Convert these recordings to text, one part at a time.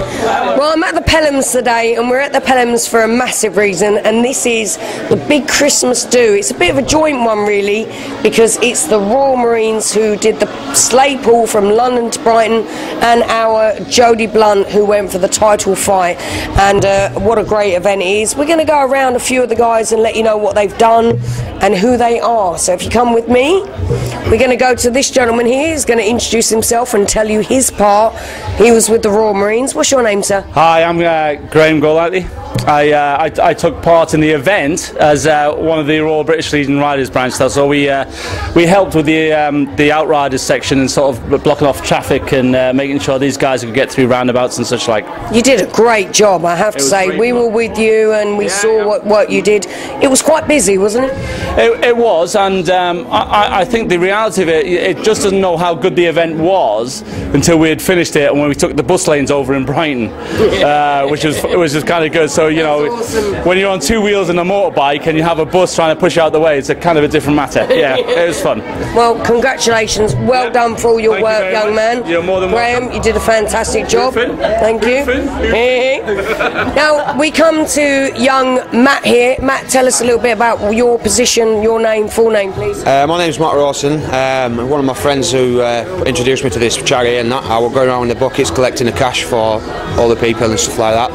Well, I'm at the Pelhams today, and we're at the Pelhams for a massive reason, and this is the big Christmas do. It's a bit of a joint one, really, because it's the Royal Marines who did the sleigh pull from London to Brighton, and our Jodie Blunt who went for the title fight. And what a great event it is. We're going to go around a few of the guys and let you know what they've done and who they are. So if you come with me, we're going to go to this gentleman here. He's going to introduce himself and tell you his part. He was with the Royal Marines. What's your name, sir? Hi, I'm Graham Golightly. I took part in the event as one of the Royal British Legion Riders branch. So we helped with the Outriders section and sort of blocking off traffic and making sure these guys could get through roundabouts and such like. You did a great job, I have to say. We were with you and we saw what you did. It was quite busy, wasn't it? It was, and I think the reality of it just doesn't know how good the event was until we had finished it and when we took the bus lanes over in Brighton, which was just kind of good. So, you know, awesome. When you're on two wheels and a motorbike and you have a bus trying to push you out the way, it's a kind of a different matter. Yeah, it was fun. Well, congratulations. Well done for all your work, young man. You're more than welcome. Graham, you did a fantastic job. Thank you. Now, we come to young Matt here. Matt, tell us a little bit about your position, your name, full name, please. My name's Matt Rawson. One of my friends who introduced me to this charity, and that I will go around with the buckets collecting the cash for all the people and stuff like that.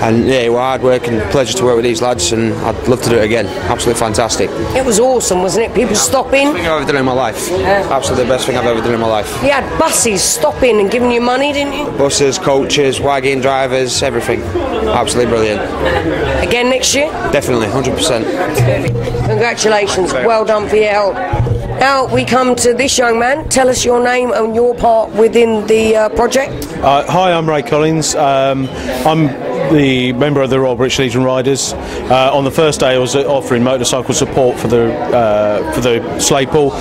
And yeah, it was hard work and pleasure to work with these lads, and I'd love to do it again. Absolutely fantastic. It was awesome, wasn't it? People stopping. Best thing I've ever done in my life. Absolutely the best thing I've ever done in my life. You had buses stopping and giving you money, didn't you? Buses, coaches, wagon drivers, everything. Absolutely brilliant. Again next year? Definitely, 100%. Congratulations, well done for your help. Now we come to this young man. Tell us your name and your part within the project. Hi, I'm Ray Collins. I'm the member of the Royal British Legion Riders. On the first day I was offering motorcycle support for the sleigh pull.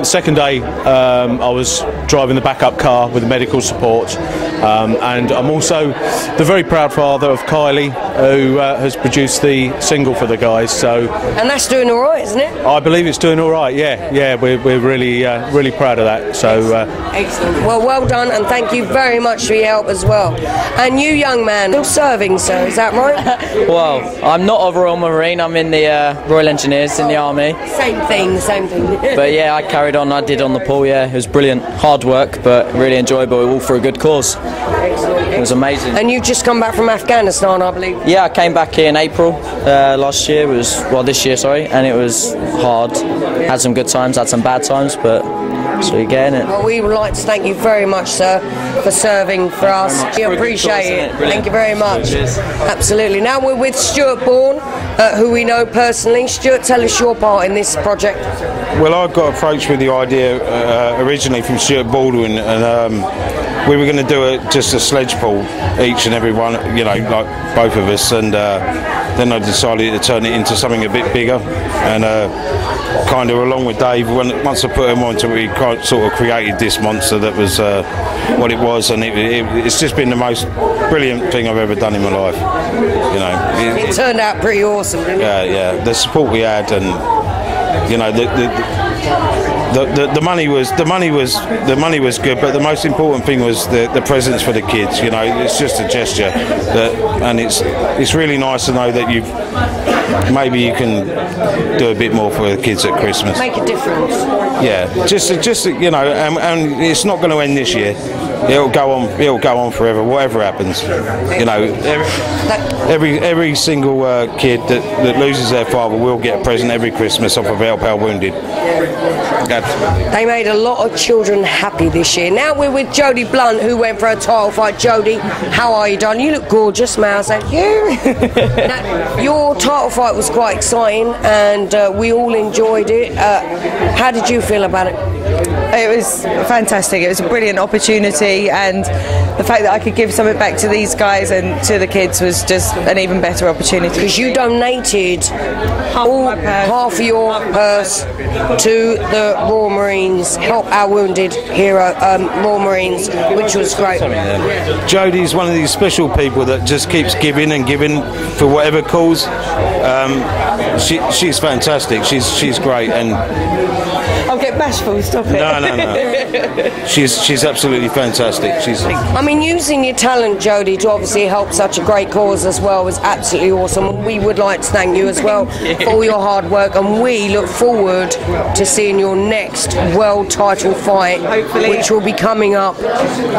Second day I was driving the backup car with the medical support, and I'm also the very proud father of Kylie, who has produced the single for the guys. So, and that's doing all right, isn't it? I believe it's doing all right. Yeah, we're really proud of that. So excellent. Well done, and thank you very much for your help as well. And you, young man, still serving, sir, is that right? Well, I'm not a Royal Marine. I'm in the Royal Engineers in the Army. Same thing. But yeah, I carried on. I did on the pool. Yeah, it was brilliant. Hard work, but really enjoyable. All for a good cause. It was amazing. And you've just come back from Afghanistan, I believe. Yeah, I came back here in April last year. This year, sorry, and it was hard. Had some good times, had some bad times, but so you're getting it. Well, we would like to thank you very much, sir, for serving for us. We appreciate it. Thank you very much. Absolutely. Now we're with Stuart Bourne, who we know personally. Stuart, tell us your part in this project. Well, I got approached with the idea originally from Stuart Baldwin, and we were going to do just a sledge pull, each and every one, you know, like both of us, and then I decided to turn it into something a bit bigger, and kind of along with Dave, once I put him on, we sort of created this monster that was what it was, and it's just been the most brilliant thing I've ever done in my life. You know, it turned out pretty awesome, didn't it? Yeah. The support we had, and you know, the money was good, but the most important thing was the presents for the kids. You know, it's just a gesture, and it's really nice to know that maybe you can do a bit more for the kids at Christmas. Make a difference. Yeah, just you know, and it's not going to end this year. It'll go on forever, whatever happens. You know, every single kid that loses their father will get a present every Christmas off of Help Our Wounded. They made a lot of children happy this year. Now we're with Jodie Blunt, who went for a title fight. Jodie, how are you, darling? You look gorgeous, may I say? Now, your title fight was quite exciting, and we all enjoyed it. How did you feel about it? It was fantastic. It was a brilliant opportunity, and the fact that I could give something back to these guys and to the kids was just an even better opportunity. Because you donated half of your purse to the Royal Marines, Help Our Wounded Hero Royal Marines, which was great. Jodie's one of these special people that just keeps giving and giving for whatever cause. She's fantastic. She's great, and I'll get bashful. Stop it. No. She's absolutely fantastic. I mean, using your talent, Jodie, to obviously help such a great cause as well was absolutely awesome. We would like to thank you as well for all your hard work, and we look forward to seeing your next world title fight, hopefully, which will be coming up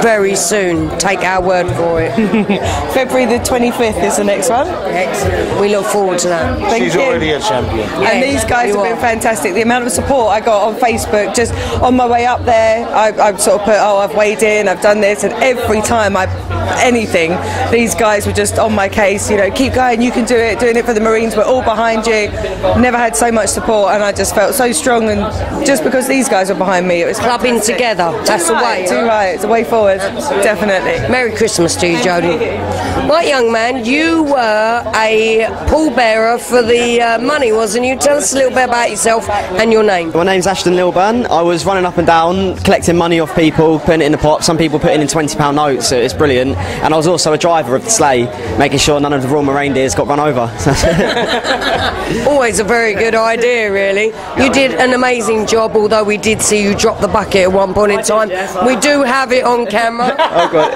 very soon. Take our word for it. February the 25th is the next one. Excellent. We look forward to that. She's already a champion. And these guys have been fantastic. The amount of support I got on Facebook, just on my way up there, I sort of put, I've weighed in, I've done this, and every time anything, these guys were just on my case, keep going, you can do it, doing it for the Marines, we're all behind you. Never had so much support, and I just felt so strong, and just because these guys were behind me, it was clubbing together. That's the way. Too right, it's the way forward. Absolutely. Definitely. Merry Christmas to you, Jodie. Right, young man, you were a pallbearer for the money, wasn't you? Tell us a little bit about yourself and your name. My name's Ashton Lilburn. I was running up and down, collecting money off people, putting it in the pot. Some people putting in £20 notes, so it's brilliant. And I was also a driver of the sleigh, making sure none of the Royal reindeers got run over. Always a very good idea, really. You did an amazing job, although we did see you drop the bucket at one point in time. We do have it on camera. Oh, God.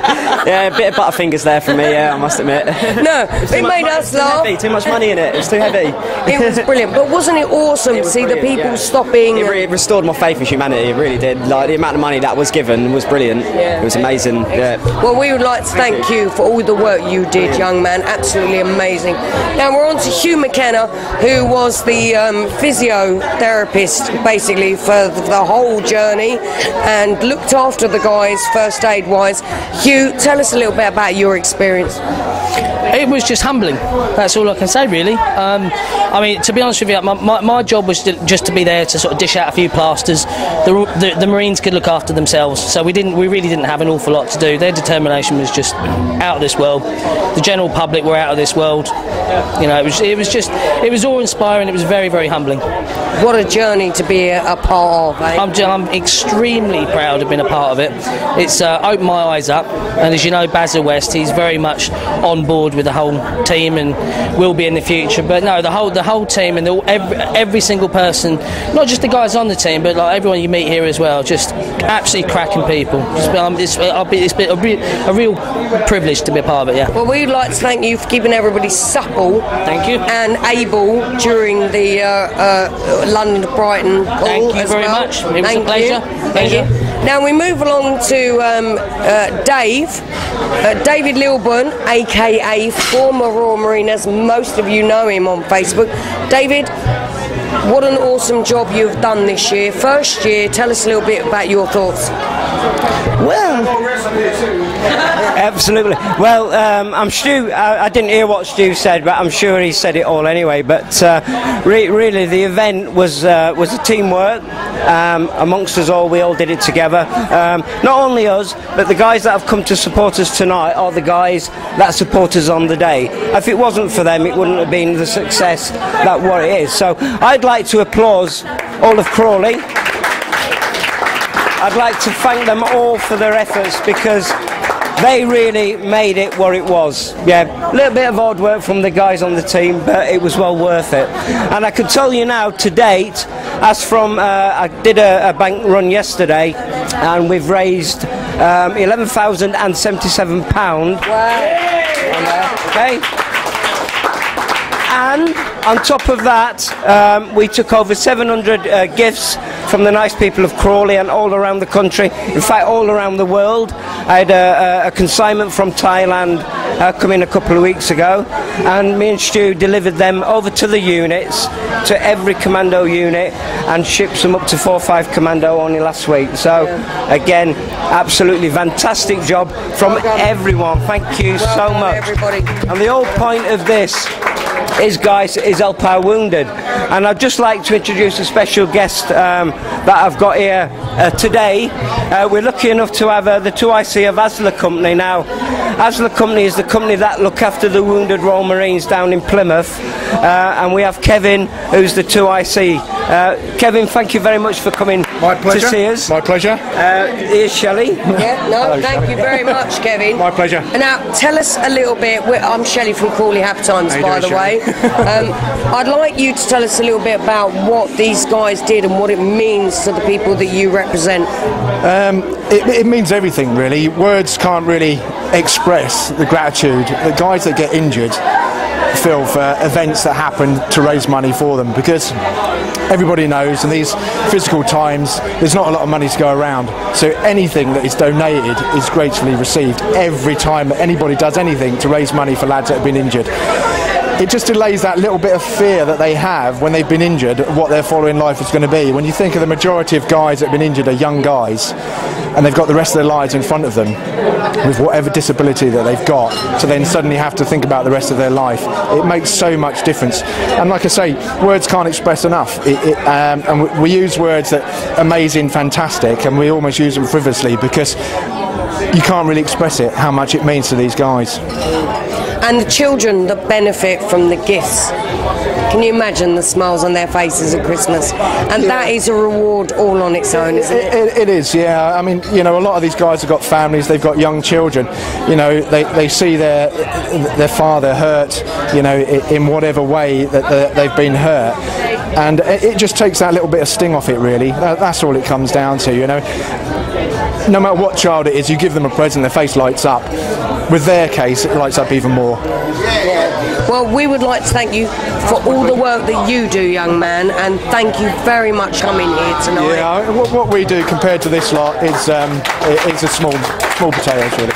Yeah, a bit of butterfingers there from me, yeah, I must admit. No, it made us laugh. Too much money in it, it was too heavy. It was brilliant, but wasn't it awesome to see the people stopping? It restored my faith in humanity, it really did. Like, the amount of money that was given was brilliant. It was amazing. Yeah. Well, we would like to thank you for all the work you did, young man. Absolutely amazing. Now we're on to Hugh McKenna, who was the physiotherapist basically for the whole journey and looked after the guys first aid wise. Hugh, tell us a little bit about your experience. It was just humbling. That's all I can say, really. I mean, to be honest with you, my job was just to be there to sort of dish out a few plasters. The Marines could look after themselves, so we really didn't have an awful lot to do. Their determination was just out of this world. The general public were out of this world. It was all inspiring. It was very, very humbling. What a journey to be a part of, eh? I'm extremely proud of being a part of it. It's opened my eyes up, and as you know, Basil West, he's very much on board with the whole team and will be in the future. But no, the whole team and every single person, not just the guys on the team, but like everyone you meet here as well, just absolutely cracking people. It's been a real privilege to be a part of it. Yeah. Well, we'd like to thank you for keeping everybody supple. Thank you. And able during the London to Brighton call. Thank you very much. It was a pleasure. Thank you. Now we move along to David Lilburn, aka former Royal Marine, as most of you know him on Facebook. David, what an awesome job you've done this year. First year, tell us a little bit about your thoughts. Well, absolutely. Well, I'm Stu. I didn't hear what Stu said, but I'm sure he said it all anyway. But really, the event was a teamwork amongst us all. We all did it together. Not only us, but the guys that have come to support us tonight are the guys that support us on the day. If it wasn't for them, it wouldn't have been the success that what it is. So I'd like to applaud all of Crawley. I'd like to thank them all for their efforts, because they really made it what it was. Yeah, a little bit of hard work from the guys on the team, but it was well worth it. And I can tell you now, to date, as from I did a bank run yesterday, and we've raised £11,077. Wow. Okay. And on top of that, we took over 700 gifts from the nice people of Crawley and all around the country, in fact all around the world. I had a consignment from Thailand come in a couple of weeks ago, and me and Stu delivered them over to the units, to every commando unit, and shipped them up to 4 or 5 commando only last week. So again, absolutely fantastic job from everyone. Thank you so much. Everybody. And the whole point of this is, guys, is help our wounded. And I'd just like to introduce a special guest that I've got here today. We're lucky enough to have the 2IC of Asla company now. Asla Company is the company that look after the wounded Royal Marines down in Plymouth, and we have Kevin, who's the 2IC. Kevin, thank you very much for coming to see us. My pleasure. Here's Shelley. Yeah, no, thank you very much, Kevin. My pleasure. And now, tell us a little bit. I'm Shelley from Crawley Happy Times, by the way. I'd like you to tell us a little bit about what these guys did and what it means to the people that you represent. It means everything, really. Words can't really express the gratitude the guys that get injured feel for events that happen to raise money for them, because everybody knows in these physical times there's not a lot of money to go around, so anything that is donated is gratefully received every time that anybody does anything to raise money for lads that have been injured. It just delays that little bit of fear that they have when they've been injured, what their following life is going to be. When you think of the majority of guys that have been injured are young guys, and they've got the rest of their lives in front of them with whatever disability that they've got, to then suddenly have to think about the rest of their life, it makes so much difference. And like I say, words can't express enough. And we use words that are amazing, fantastic, and we almost use them frivolously because you can't really express it, how much it means to these guys. And the children that benefit from the gifts. Can you imagine the smiles on their faces at Christmas? And that is a reward all on its own, isn't it? It is, yeah. I mean, you know, a lot of these guys have got families, they've got young children. You know, they see their father hurt, you know, in whatever way that they've been hurt. And it just takes that little bit of sting off it, really. That's all it comes down to, you know. No matter what child it is, you give them a present, their face lights up. With their case, it lights up even more. Well, we would like to thank you for all the work that you do, young man, and thank you very much for coming here tonight. Yeah, what we do compared to this lot is a small potatoes, really.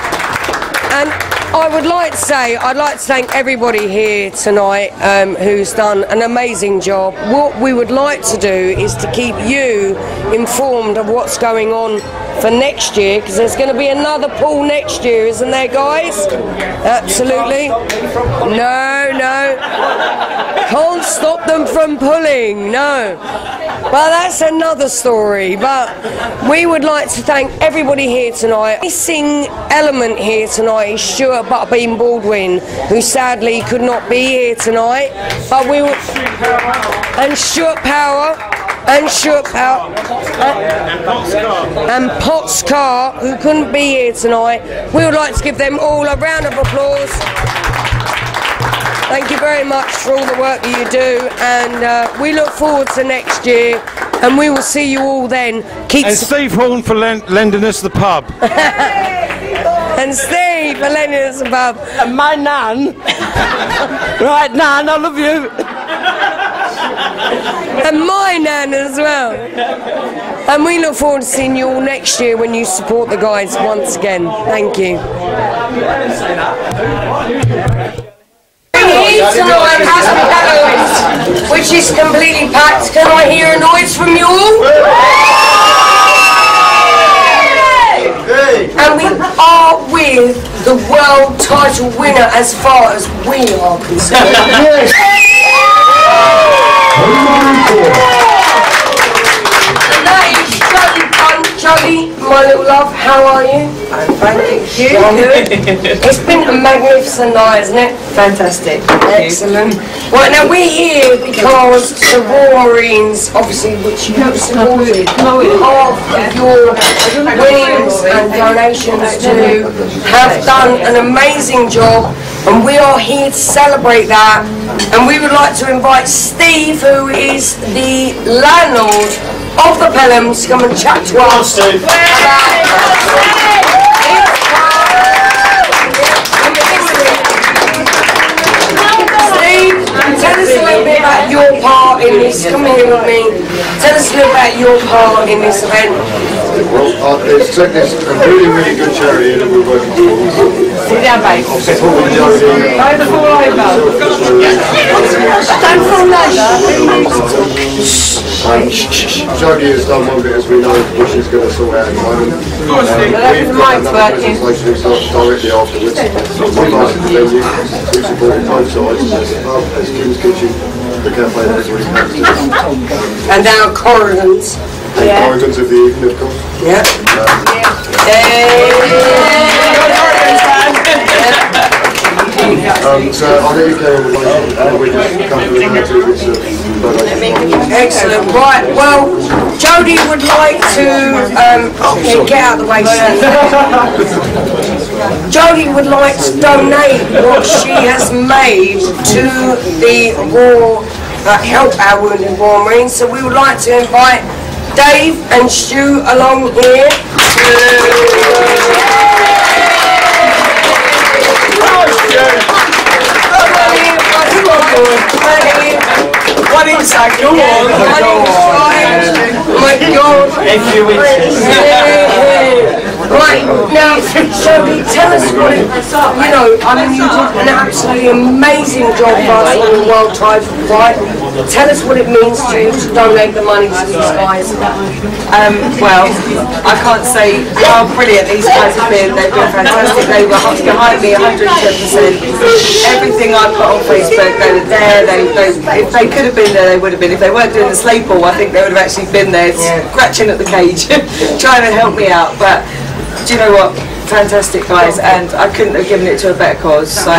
And I would like to say, I'd like to thank everybody here tonight who's done an amazing job. What we would like to do is to keep you informed of what's going on for next year, because there's going to be another pool next year, isn't there, guys? Absolutely. No. Can't stop them from pulling, no. Well, that's another story, but we would like to thank everybody here tonight. The missing element here tonight is Stuart Butterbean Baldwin, who sadly could not be here tonight, but we would... And Stuart Power... And Potts Carr, who couldn't be here tonight. We would like to give them all a round of applause. Thank you very much for all the work that you do, and we look forward to next year, and we will see you all then. And Steve Horn for lending us the pub. And Steve for lending us the pub. And my Nan. Right, Nan, I love you. And my Nan as well. And we look forward to seeing you all next year when you support the guys once again. Thank you. Tonight has Hellos, which is completely packed. Can I hear a noise from you all? And we are with the world title winner as far as we are concerned. And that is Jolly Punch. Jolly, my little love, how are you? I'm fine, thank you. Good. It's been a magnificent night, isn't it? Fantastic. Excellent. Right, now we're here because the Royal Marines, obviously, which you have supported, half of your winnings and donations to, have done an amazing job, and we are here to celebrate that. And we would like to invite Steve, who is the landlord of the Pelhams, to come and chat to us about Steve, tell us a little bit about your part in this. Come here with me. Tell us a little about your part in this event. Well, it's a really, really good charity that we're working towards. Sit down, babe. Don't fall over. Don't fall over. Jody has done one bit, as we know, which is going to sort out at the moment. We've got another presentation directly afterwards. One night at the venue, we supported both sides, as the pub, as Kim's Kitchen, the cafe that everybody comes to. And our Corrigans. And Corrigans of the evening, of course. Yeah. So I'll let you carry on and we just come to the donation. Excellent. Right. Well, Jodie would like to get out of the way. Jodie would like to donate what she has made to the Royal Help Our Wounded Royal Marines. So we would like to invite Dave and Stu along here. One inside, go on. My God. A few inches. Right, now, Jodie, tell us what it, you know, I mean, you did an absolutely amazing job for us on the World Tide Fight. Tell us what it means to you to donate the money to these guys. Well, I can't say how brilliant these guys have been. They've been fantastic. They were behind me 110%. Everything I put on Facebook, they were there. If they could have been there, they would have been. If they weren't doing the sleigh ball, I think they would have actually been there, scratching at the cage, trying to help me out. But do you know what? Fantastic guys, and I couldn't have given it to a better cause. So.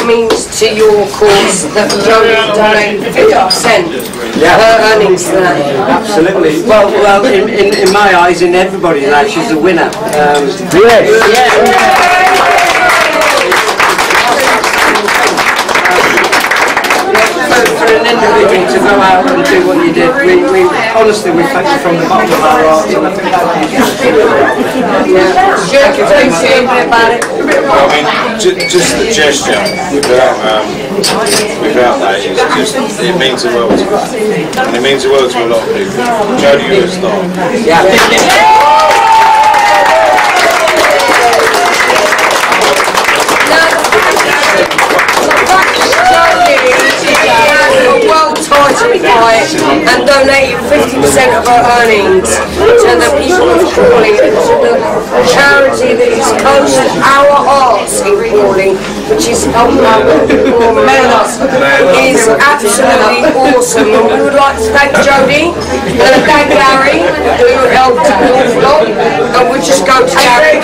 Means to your cause that Jodie donated 50% her earnings to that. Absolutely. Well, in my eyes, in everybody's eyes, she's a winner. For an individual to go out and do what you did, we honestly, we thank you from the bottom of our hearts, and I think that I mean, just the gesture, without that, it means the world to me. And it means the world to a lot of people. Jodie, you're a star. World title fight and donated 50% of our earnings to the people of Crawley and to the charity that is close to our hearts in Crawley, which is Help Our Wounded Man Up. It is absolutely awesome, and we would like to thank Jodie and thank Gary who helped an awful lot, and we'll just go to Gary.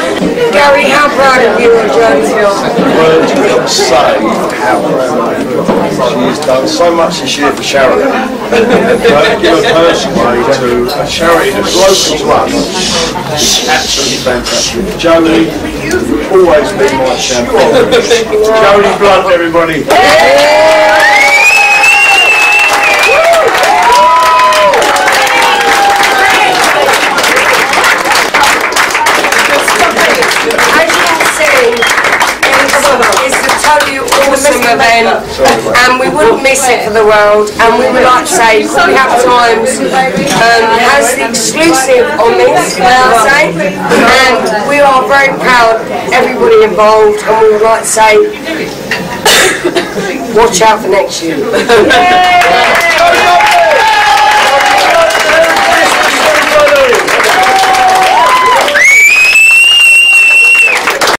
Gary, how proud of you of Jodie? Words cannot say how proud. She has done so much this year for charity. To give a personally to a charity that's local to us, absolutely fantastic. Jodie, you've always been my champion. Jodie Blunt, everybody. Awesome event, and we wouldn't miss it for the world, and we would like to say we have times has the exclusive on this, may I say, and we are very proud of everybody involved, and we would like to say watch out for next year.